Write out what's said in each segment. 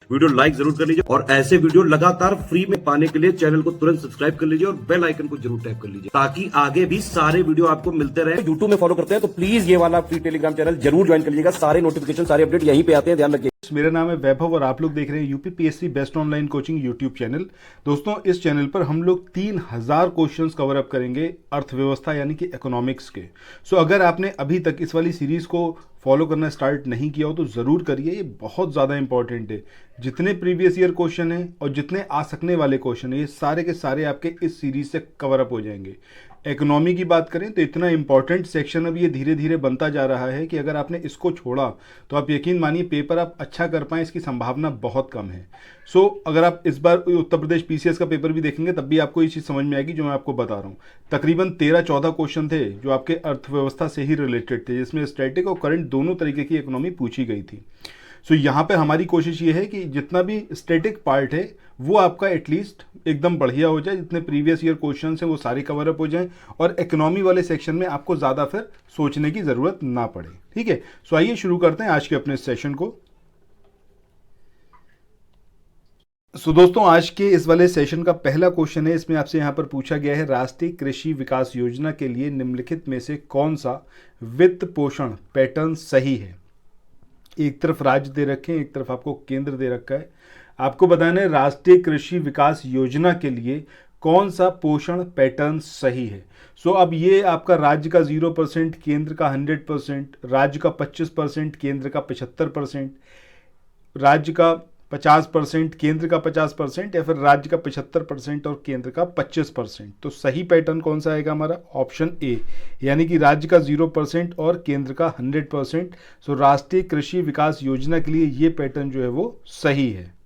Video like जरूर कर लीजिए और ऐसे वीडियो लगातार फ्री में पाने के लिए चैनल को तुरंत सब्सक्राइब कर लीजिए और बेल आइकन को जरूर टैप कर लीजिए ताकि आगे भी सारे वीडियो आपको मिलते रहे। यूट्यूब में फॉलो करते हैं तो प्लीज ये वाला फ्री टेलीग्राम चैनल जरूर ज्वाइन कर लीजिएगा। सारे नोटिफिकेशन सारे अपडेट यहीं पे आते हैं, ध्यान रखिए। मेरा नाम है वैभव और आप लोग देख रहे हैं UPPSC best online coaching YouTube channel. दोस्तों, इस चैनल पर हम लोग 3000 क्वेश्चंस कवर अप करेंगे अर्थव्यवस्था यानी कि इकोनॉमिक्स के। सो अगर आपने अभी तक इस वाली सीरीज को फॉलो करना स्टार्ट नहीं किया हो तो ज़रूर करिए, ये बहुत ज़्यादा इंपॉर्टेंट है। जितने प्रीवियस ईयर क्वेश्चन हैं और जितने आ सकने वाले क्वेश्चन हैं ये सारे के सारे आपके इस सीरीज से कवर अप हो जाएंगे। इकोनॉमी की बात करें तो इतना इंपॉर्टेंट सेक्शन अब ये धीरे धीरे बनता जा रहा है कि अगर आपने इसको छोड़ा तो आप यकीन मानिए पेपर आप अच्छा कर पाएँ इसकी संभावना बहुत कम है। सो अगर आप इस बार उत्तर प्रदेश पीसीएस का पेपर भी देखेंगे तब भी आपको ये चीज़ समझ में आएगी जो मैं आपको बता रहा हूँ। तकरीबन 13-14 क्वेश्चन थे जो आपके अर्थव्यवस्था से ही रिलेटेड थे, जिसमें स्टैटिक और करंट दोनों तरीके की इकोनॉमी पूछी गई थी। सो यहाँ पर हमारी कोशिश ये है कि जितना भी स्टैटिक पार्ट है वो आपका एटलीस्ट एकदम बढ़िया हो जाए, जितने प्रीवियस ईयर क्वेश्चन हैं वो सारे कवर अप हो जाएं और इकोनॉमी वाले सेक्शन में आपको ज़्यादा फिर सोचने की ज़रूरत ना पड़े। ठीक है, सो आइए शुरू करते हैं आज के अपने सेशन को। सो दोस्तों, आज के इस वाले सेशन का पहला क्वेश्चन है, इसमें आपसे यहाँ पर पूछा गया है राष्ट्रीय कृषि विकास योजना के लिए निम्नलिखित में से कौन सा वित्त पोषण पैटर्न सही है। एक तरफ राज्य दे रखे हैं, एक तरफ आपको केंद्र दे रखा है। आपको बताना है राष्ट्रीय कृषि विकास योजना के लिए कौन सा पोषण पैटर्न सही है। सो अब ये आपका राज्य का 0%, केंद्र का 100%, राज्य का 25%, केंद्र का 75%, राज्य का 50%, केंद्र का 50% या फिर राज्य का 75% और केंद्र का 25%। तो सही पैटर्न कौन सा आएगा हमारा? ऑप्शन ए, यानी कि राज्य का 0% और केंद्र का 100%। सो राष्ट्रीय कृषि विकास योजना के लिए ये पैटर्न जो है वो सही है।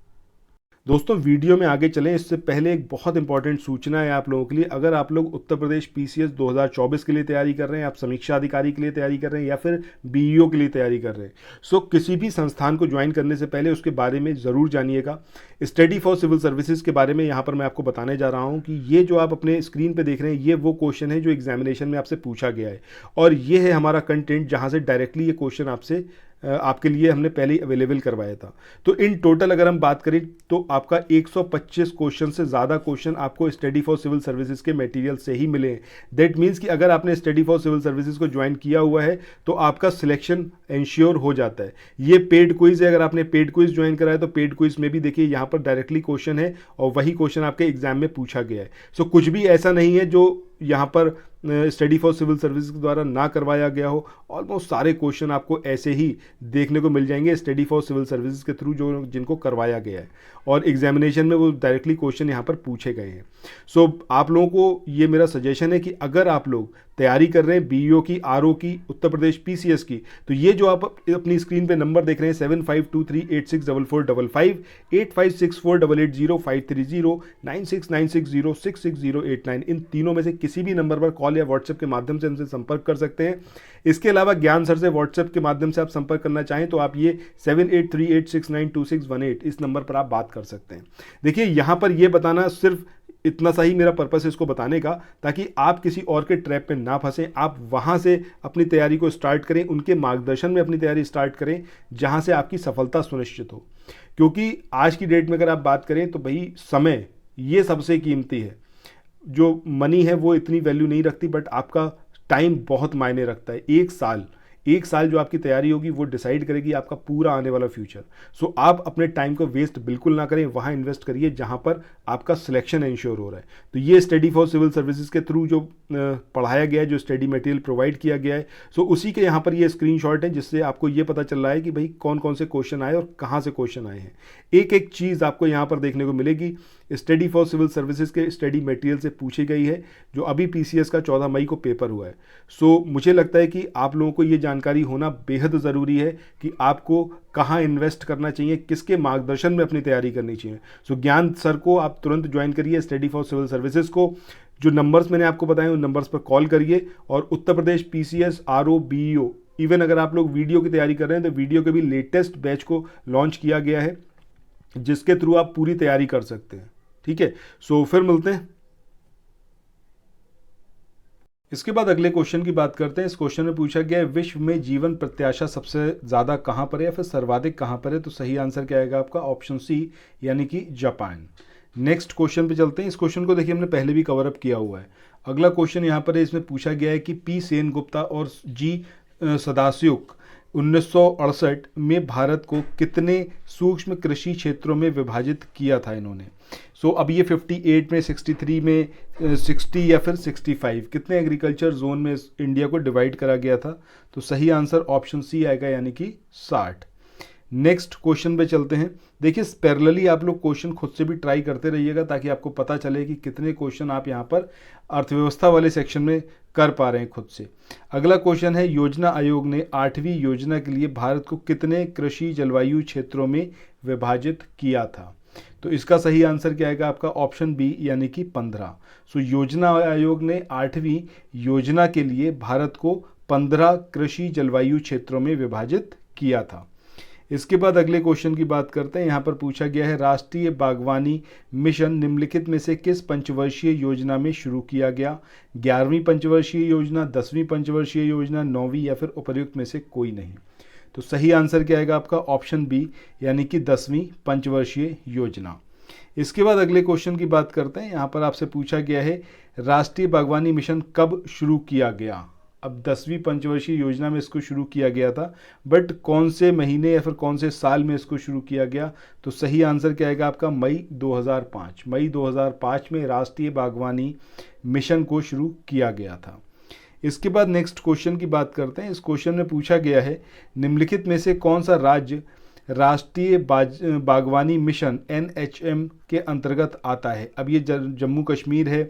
दोस्तों, वीडियो में आगे चलें इससे पहले एक बहुत इंपॉर्टेंट सूचना है आप लोगों के लिए। अगर आप लोग उत्तर प्रदेश पीसीएस 2024 के लिए तैयारी कर रहे हैं, आप समीक्षा अधिकारी के लिए तैयारी कर रहे हैं या फिर बीईओ के लिए तैयारी कर रहे हैं, सो किसी भी संस्थान को ज्वाइन करने से पहले उसके बारे में ज़रूर जानिएगा। स्टडी फॉर सिविल सर्विसेज के बारे में यहाँ पर मैं आपको बताने जा रहा हूँ कि ये जो आप अपने स्क्रीन पर देख रहे हैं ये वो क्वेश्चन है जो एग्जामिनेशन में आपसे पूछा गया है और ये है हमारा कंटेंट जहाँ से डायरेक्टली ये क्वेश्चन आपके लिए हमने पहले ही अवेलेबल करवाया था। तो इन टोटल अगर हम बात करें तो आपका 125 क्वेश्चन से ज़्यादा क्वेश्चन आपको स्टडी फॉर सिविल सर्विसेज के मटेरियल से ही मिले हैं। दैट मीन्स कि अगर आपने स्टडी फॉर सिविल सर्विसेज को ज्वाइन किया हुआ है तो आपका सिलेक्शन इंश्योर हो जाता है। ये पेड क्विज है, अगर आपने पेड क्विज ज्वाइन करा है तो पेड क्विज में भी देखिए यहाँ पर डायरेक्टली क्वेश्चन है और वही क्वेश्चन आपके एग्जाम में पूछा गया है। सो कुछ भी ऐसा नहीं है जो यहाँ पर स्टडी फॉर सिविल सर्विस के द्वारा ना करवाया गया हो। ऑलमोस्ट सारे क्वेश्चन आपको ऐसे ही देखने को मिल जाएंगे स्टडी फॉर सिविल सर्विसेज के थ्रू जो जिनको करवाया गया है और एग्जामिनेशन में वो डायरेक्टली क्वेश्चन यहाँ पर पूछे गए हैं। सो आप लोगों को ये मेरा सजेशन है कि अगर आप लोग तैयारी कर रहे हैं बीईओ की, आरओ की, उत्तर प्रदेश पीसीएस की, तो ये जो आप अपनी स्क्रीन पे नंबर देख रहे हैं 7523864455, 8564880530, 9696066089, इन तीनों में से किसी भी नंबर पर कॉल या व्हाट्सएप के माध्यम से हमसे संपर्क कर सकते हैं। इसके अलावा ज्ञान सर से व्हाट्सएप के माध्यम से आप संपर्क करना चाहें तो आप ये 7838692618 इस नंबर पर आप बात कर सकते हैं। देखिए यहाँ पर ये बताना सिर्फ इतना सा ही मेरा पर्पस है इसको बताने का, ताकि आप किसी और के ट्रैप पे ना फंसें। आप वहाँ से अपनी तैयारी को स्टार्ट करें, उनके मार्गदर्शन में अपनी तैयारी स्टार्ट करें जहाँ से आपकी सफलता सुनिश्चित हो। क्योंकि आज की डेट में अगर आप बात करें तो भाई समय ये सबसे कीमती है। जो मनी है वो इतनी वैल्यू नहीं रखती, बट आपका टाइम बहुत मायने रखता है। एक साल जो आपकी तैयारी होगी वो डिसाइड करेगी आपका पूरा आने वाला फ्यूचर। सो आप अपने टाइम को वेस्ट बिल्कुल ना करें, वहाँ इन्वेस्ट करिए जहाँ पर आपका सिलेक्शन इंश्योर हो रहा है। तो ये स्टडी फॉर सिविल सर्विसेज के थ्रू जो पढ़ाया गया है, जो स्टडी मटेरियल प्रोवाइड किया गया है, सो उसी के यहाँ पर ये स्क्रीनशॉट है जिससे आपको ये पता चल रहा है कि भाई कौन कौन से क्वेश्चन आए और कहाँ से क्वेश्चन आए हैं। एक एक चीज़ आपको यहाँ पर देखने को मिलेगी स्टडी फॉर सिविल सर्विसेज के स्टडी मटेरियल से पूछी गई है, जो अभी पीसीएस का 14 मई को पेपर हुआ है। सो मुझे लगता है कि आप लोगों को ये जानकारी होना बेहद ज़रूरी है कि आपको कहाँ इन्वेस्ट करना चाहिए, किसके मार्गदर्शन में अपनी तैयारी करनी चाहिए। सो ज्ञान सर को आप तुरंत ज्वाइन करिए, स्टडी फॉर सिविल सर्विसेज को। जो नंबर्स मैंने आपको बताए उन नंबर्स पर कॉल करिए और Uttar Pradesh PCS, RO, BEO, even अगर आप लोग वीडियो की तैयारी कर रहे हैं तो वीडियो के भी लेटेस्ट बैच को लॉन्च किया गया है जिसके थ्रू आप पूरी तैयारी कर सकते हैं। ठीक है, सो फिर मिलते हैं। इसके बाद अगले क्वेश्चन की बात करते हैं। इस क्वेश्चन में पूछा गया है विश्व में जीवन प्रत्याशा सबसे ज़्यादा कहाँ पर है या फिर सर्वाधिक कहाँ पर है। तो सही आंसर क्या आएगा आपका ऑप्शन सी यानी कि जापान। नेक्स्ट क्वेश्चन पे चलते हैं। इस क्वेश्चन को देखिए हमने पहले भी कवर अप किया हुआ है। अगला क्वेश्चन यहाँ पर है, इसमें पूछा गया है कि पी सेनगुप्ता और जी सदास्युक 1968 में भारत को कितने सूक्ष्म कृषि क्षेत्रों में विभाजित किया था इन्होंने। सो अब ये 58 में, 63 में, 60 या फिर 65 कितने एग्रीकल्चर जोन में इंडिया को डिवाइड करा गया था। तो सही आंसर ऑप्शन सी आएगा यानी कि 60। नेक्स्ट क्वेश्चन पे चलते हैं। देखिए पैरेलली आप लोग क्वेश्चन खुद से भी ट्राई करते रहिएगा ताकि आपको पता चले कि कितने क्वेश्चन आप यहाँ पर अर्थव्यवस्था वाले सेक्शन में कर पा रहे हैं खुद से। अगला क्वेश्चन है योजना आयोग ने 8वीं योजना के लिए भारत को कितने कृषि जलवायु क्षेत्रों में विभाजित किया था। तो इसका सही आंसर क्या आएगा आपका ऑप्शन बी यानी कि 15। सो योजना आयोग ने 8वीं योजना के लिए भारत को 15 कृषि जलवायु क्षेत्रों में विभाजित किया था। इसके बाद अगले क्वेश्चन की बात करते हैं। यहाँ पर पूछा गया है राष्ट्रीय बागवानी मिशन निम्नलिखित में से किस पंचवर्षीय योजना में शुरू किया गया। 11वीं पंचवर्षीय योजना, 10वीं पंचवर्षीय योजना, 9वीं या फिर उपर्युक्त में से कोई नहीं। तो सही आंसर क्या आएगा आपका ऑप्शन बी यानी कि 10वीं पंचवर्षीय योजना। इसके बाद अगले क्वेश्चन की बात करते हैं। यहाँ पर आपसे पूछा गया है राष्ट्रीय बागवानी मिशन कब शुरू किया गया। अब 10वीं पंचवर्षीय योजना में इसको शुरू किया गया था, बट कौन से महीने या फिर कौन से साल में इसको शुरू किया गया। तो सही आंसर क्या आएगा आपका मई 2005। मई 2005 में राष्ट्रीय बागवानी मिशन को शुरू किया गया था। इसके बाद नेक्स्ट क्वेश्चन की बात करते हैं। इस क्वेश्चन में पूछा गया है निम्नलिखित में से कौन सा राज्य राष्ट्रीय बागवानी मिशन NHM के अंतर्गत आता है। अब ये जम्मू कश्मीर है,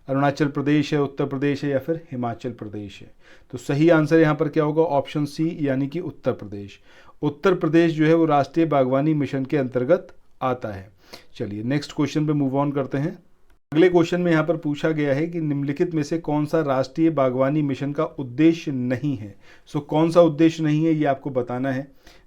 अरुणाचल प्रदेश है, उत्तर प्रदेश है या फिर हिमाचल प्रदेश है। तो सही आंसर यहाँ पर क्या होगा ऑप्शन सी यानी कि उत्तर प्रदेश। उत्तर प्रदेश जो है वो राष्ट्रीय बागवानी मिशन के अंतर्गत आता है। चलिए नेक्स्ट क्वेश्चन पे मूव ऑन करते हैं। अगले क्वेश्चन में यहाँ पर पूछा गया है कि निम्नलिखित में से कौन सा राष्ट्रीय बागवानी मिशन का उद्देश्य नहीं है। सो कौन सा उद्देश्य नहीं है ये आपको बताना है।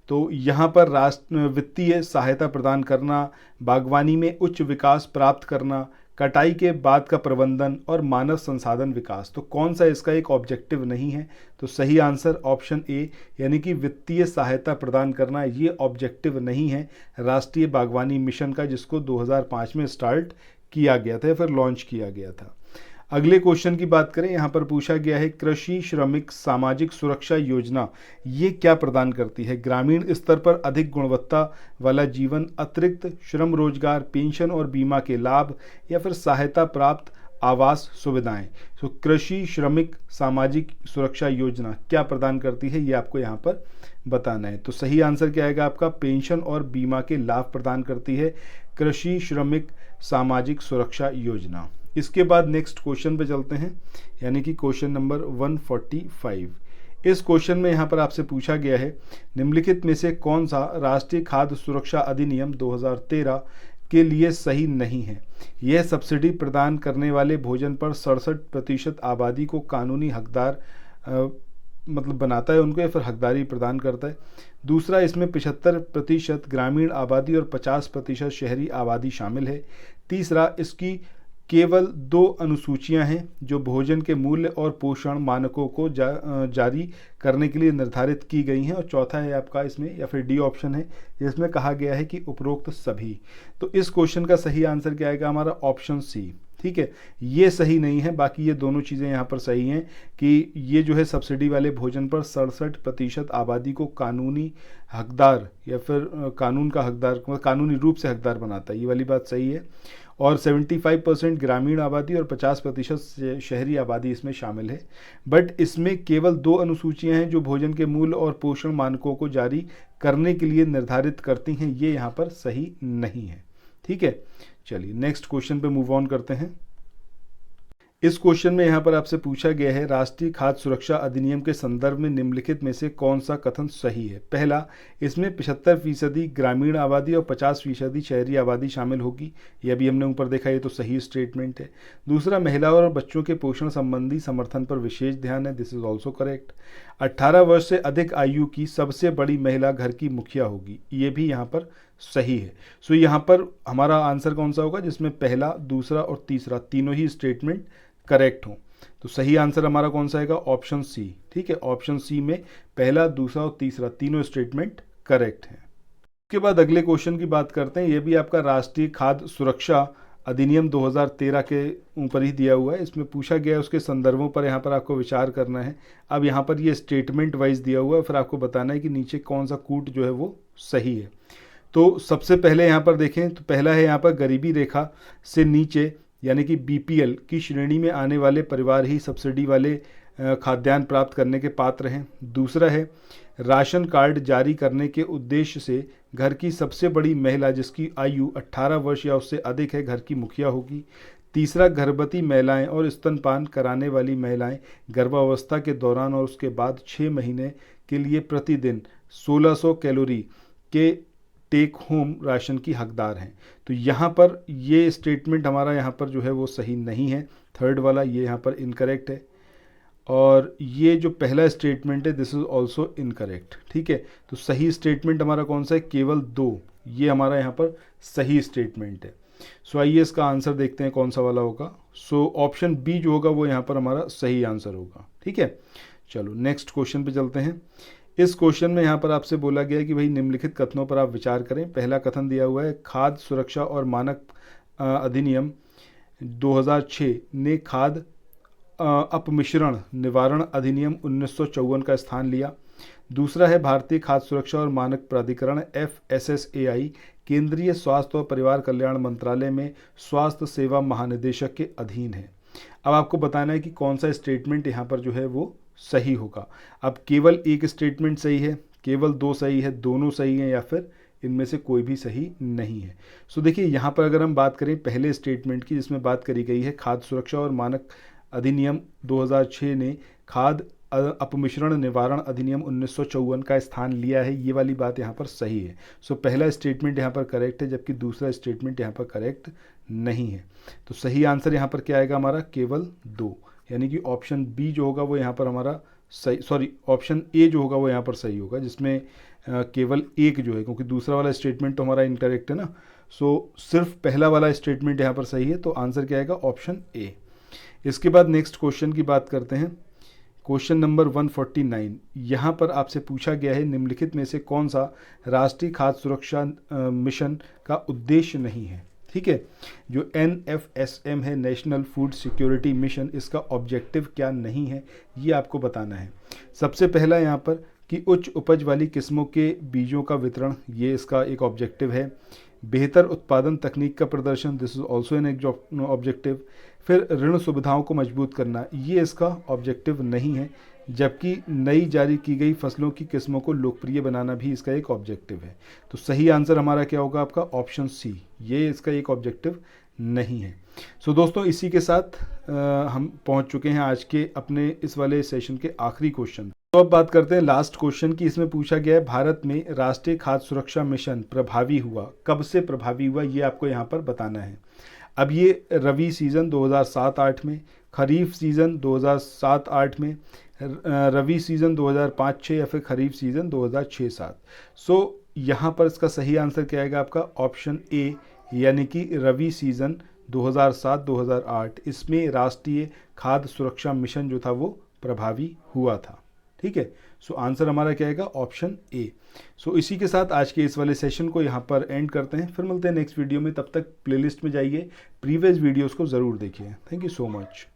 तो यहाँ पर वित्तीय सहायता प्रदान करना, बागवानी में उच्च विकास प्राप्त करना, कटाई के बाद का प्रबंधन और मानव संसाधन विकास। तो कौन सा इसका एक ऑब्जेक्टिव नहीं है। तो सही आंसर ऑप्शन ए यानी कि वित्तीय सहायता प्रदान करना ये ऑब्जेक्टिव नहीं है राष्ट्रीय बागवानी मिशन का, जिसको 2005 में स्टार्ट किया गया था या फिर लॉन्च किया गया था। अगले क्वेश्चन की बात करें। यहाँ पर पूछा गया है कृषि श्रमिक सामाजिक सुरक्षा योजना ये क्या प्रदान करती है। ग्रामीण स्तर पर अधिक गुणवत्ता वाला जीवन, अतिरिक्त श्रम रोजगार, पेंशन और बीमा के लाभ या फिर सहायता प्राप्त आवास सुविधाएं। तो कृषि श्रमिक सामाजिक सुरक्षा योजना क्या प्रदान करती है ये आपको यहाँ पर बताना है। तो सही आंसर क्या आएगा आपका पेंशन और बीमा के लाभ प्रदान करती है कृषि श्रमिक सामाजिक सुरक्षा योजना। इसके बाद नेक्स्ट क्वेश्चन पे चलते हैं यानी कि क्वेश्चन नंबर 145। इस क्वेश्चन में यहाँ पर आपसे पूछा गया है निम्नलिखित में से कौन सा राष्ट्रीय खाद्य सुरक्षा अधिनियम 2013 के लिए सही नहीं है। यह सब्सिडी प्रदान करने वाले भोजन पर 67% आबादी को कानूनी हकदार मतलब बनाता है उनको या फिर हकदारी प्रदान करता है। दूसरा, इसमें 75% ग्रामीण आबादी और 50% शहरी आबादी शामिल है। तीसरा, इसकी केवल 2 अनुसूचियां हैं जो भोजन के मूल्य और पोषण मानकों को जारी करने के लिए निर्धारित की गई हैं। और चौथा है आपका इसमें या फिर डी ऑप्शन है जिसमें कहा गया है कि उपरोक्त सभी। तो इस क्वेश्चन का सही आंसर क्या आएगा हमारा ऑप्शन सी। ठीक है, ये सही नहीं है, बाकी ये दोनों चीज़ें यहाँ पर सही हैं कि ये जो है सब्सिडी वाले भोजन पर 67% आबादी को कानूनी हकदार या फिर कानून का हकदार कानूनी रूप से हकदार बनाता है, ये वाली बात सही है। और 75% ग्रामीण आबादी और 50% शहरी आबादी इसमें शामिल है। बट इसमें केवल 2 अनुसूचियां हैं जो भोजन के मूल्य और पोषण मानकों को जारी करने के लिए निर्धारित करती हैं, ये यहाँ पर सही नहीं है। ठीक है, चलिए नेक्स्ट क्वेश्चन पे मूव ऑन करते हैं। इस क्वेश्चन में यहाँ पर आपसे पूछा गया है राष्ट्रीय खाद्य सुरक्षा अधिनियम के संदर्भ में निम्नलिखित में से कौन सा कथन सही है। पहला, इसमें 75% ग्रामीण आबादी और 50% शहरी आबादी शामिल होगी, यह भी हमने ऊपर देखा, ये तो सही स्टेटमेंट है। दूसरा, महिलाओं और बच्चों के पोषण संबंधी समर्थन पर विशेष ध्यान है, दिस इज ऑल्सो करेक्ट। 18 वर्ष से अधिक आयु की सबसे बड़ी महिला घर की मुखिया होगी, ये भी यहाँ पर सही है। सो यहाँ पर हमारा आंसर कौन सा होगा जिसमें पहला, दूसरा और तीसरा तीनों ही स्टेटमेंट करेक्ट हो। तो सही आंसर हमारा कौन सा आएगा? Option C. ठीक है, ऑप्शन सी में पहला, दूसरा और तीसरा तीनों स्टेटमेंट करेक्ट है। उसके बाद अगले क्वेश्चन की बात करते हैं। ये भी आपका राष्ट्रीय खाद्य सुरक्षा अधिनियम 2013 के ऊपर ही दिया हुआ है। इसमें पूछा गया है, उसके संदर्भों पर यहाँ पर आपको विचार करना है। अब यहाँ पर ये स्टेटमेंट वाइज दिया हुआ है, फिर आपको बताना है कि नीचे कौन सा कूट जो है वो सही है। तो सबसे पहले यहाँ पर देखें तो पहला है यहाँ पर गरीबी रेखा से नीचे यानी कि बीपीएल की श्रेणी में आने वाले परिवार ही सब्सिडी वाले खाद्यान्न प्राप्त करने के पात्र हैं। दूसरा है राशन कार्ड जारी करने के उद्देश्य से घर की सबसे बड़ी महिला जिसकी आयु 18 वर्ष या उससे अधिक है घर की मुखिया होगी। तीसरा, गर्भवती महिलाएं और स्तनपान कराने वाली महिलाएं गर्भावस्था के दौरान और उसके बाद 6 महीने के लिए प्रतिदिन 1600 कैलोरी के टेक होम राशन की हकदार हैं। तो यहाँ पर ये स्टेटमेंट हमारा यहाँ पर जो है वो सही नहीं है। थर्ड वाला ये यहाँ पर इनकरेक्ट है, और ये जो पहला स्टेटमेंट है दिस इज ऑल्सो इनकरेक्ट। ठीक है, तो सही स्टेटमेंट हमारा कौन सा है? केवल 2, ये हमारा यहाँ पर सही स्टेटमेंट है। सो आइए इसका आंसर देखते हैं कौन सा वाला होगा। सो ऑप्शन बी जो होगा वो यहाँ पर हमारा सही आंसर होगा। ठीक है, चलो नेक्स्ट क्वेश्चन पे चलते हैं। इस क्वेश्चन में यहाँ पर आपसे बोला गया है कि भाई निम्नलिखित कथनों पर आप विचार करें। पहला कथन दिया हुआ है, खाद्य सुरक्षा और मानक अधिनियम 2006 ने खाद्य अपमिश्रण निवारण अधिनियम 1954 का स्थान लिया। दूसरा है, भारतीय खाद्य सुरक्षा और मानक प्राधिकरण FSSAI केंद्रीय स्वास्थ्य और परिवार कल्याण मंत्रालय में स्वास्थ्य सेवा महानिदेशक के अधीन है। अब आपको बताना है कि कौन सा स्टेटमेंट यहाँ पर जो है वो सही होगा। अब केवल एक स्टेटमेंट सही है, केवल 2 सही है, दोनों सही हैं, या फिर इनमें से कोई भी सही नहीं है। सो देखिए यहाँ पर अगर हम बात करें पहले स्टेटमेंट की जिसमें बात करी गई है खाद्य सुरक्षा और मानक अधिनियम 2006 ने खाद्य अपमिश्रण निवारण अधिनियम 1954 का स्थान लिया है, ये वाली बात यहाँ पर सही है। सो पहला स्टेटमेंट यहाँ पर करेक्ट है, जबकि दूसरा स्टेटमेंट यहाँ पर करेक्ट नहीं है। तो सही आंसर यहाँ पर क्या आएगा हमारा? केवल 2, यानी कि ऑप्शन बी जो होगा वो यहाँ पर हमारा सही, सॉरी ऑप्शन ए जो होगा वो यहाँ पर सही होगा, जिसमें केवल एक जो है, क्योंकि दूसरा वाला स्टेटमेंट तो हमारा इनकरेक्ट है ना। सो सिर्फ पहला वाला स्टेटमेंट यहाँ पर सही है, तो आंसर क्या आएगा? Option A. इसके बाद नेक्स्ट क्वेश्चन की बात करते हैं। क्वेश्चन नंबर 149, यहाँ पर आपसे पूछा गया है निम्नलिखित में से कौन सा राष्ट्रीय खाद्य सुरक्षा मिशन का उद्देश्य नहीं है। ठीक है, जो NFSM है नेशनल फूड सिक्योरिटी मिशन, इसका ऑब्जेक्टिव क्या नहीं है ये आपको बताना है। सबसे पहला यहाँ पर कि उच्च उपज वाली किस्मों के बीजों का वितरण, ये इसका एक ऑब्जेक्टिव है। बेहतर उत्पादन तकनीक का प्रदर्शन, this is also an objective. फिर ऋण सुविधाओं को मजबूत करना, ये इसका ऑब्जेक्टिव नहीं है। जबकि नई जारी की गई फसलों की किस्मों को लोकप्रिय बनाना भी इसका एक ऑब्जेक्टिव है। तो सही आंसर हमारा क्या होगा? आपका ऑप्शन सी, ये इसका एक ऑब्जेक्टिव नहीं है। सो दोस्तों इसी के साथ हम पहुंच चुके हैं आज के अपने इस वाले सेशन के आखिरी क्वेश्चन। तो अब बात करते हैं लास्ट क्वेश्चन की। इसमें पूछा गया है भारत में राष्ट्रीय खाद्य सुरक्षा मिशन प्रभावी हुआ, कब से प्रभावी हुआ ये आपको यहाँ पर बताना है। अब ये रबी सीज़न 2007-8 में, खरीफ सीज़न 2007-8 में, रबी सीज़न 2005-6 या फिर खरीफ सीज़न 2006-7। सो यहाँ पर इसका सही आंसर क्या आएगा आपका? ऑप्शन ए, यानी कि रबी सीज़न 2007-2008, इसमें राष्ट्रीय खाद्य सुरक्षा मिशन जो था वो प्रभावी हुआ था। ठीक है, सो आंसर हमारा क्या आएगा? Option A. सो इसी के साथ आज के इस वाले सेशन को यहाँ पर एंड करते हैं, फिर मिलते हैं नेक्स्ट वीडियो में। तब तक प्लेलिस्ट में जाइए, प्रीवियस वीडियोस को ज़रूर देखिए। Thank you so much.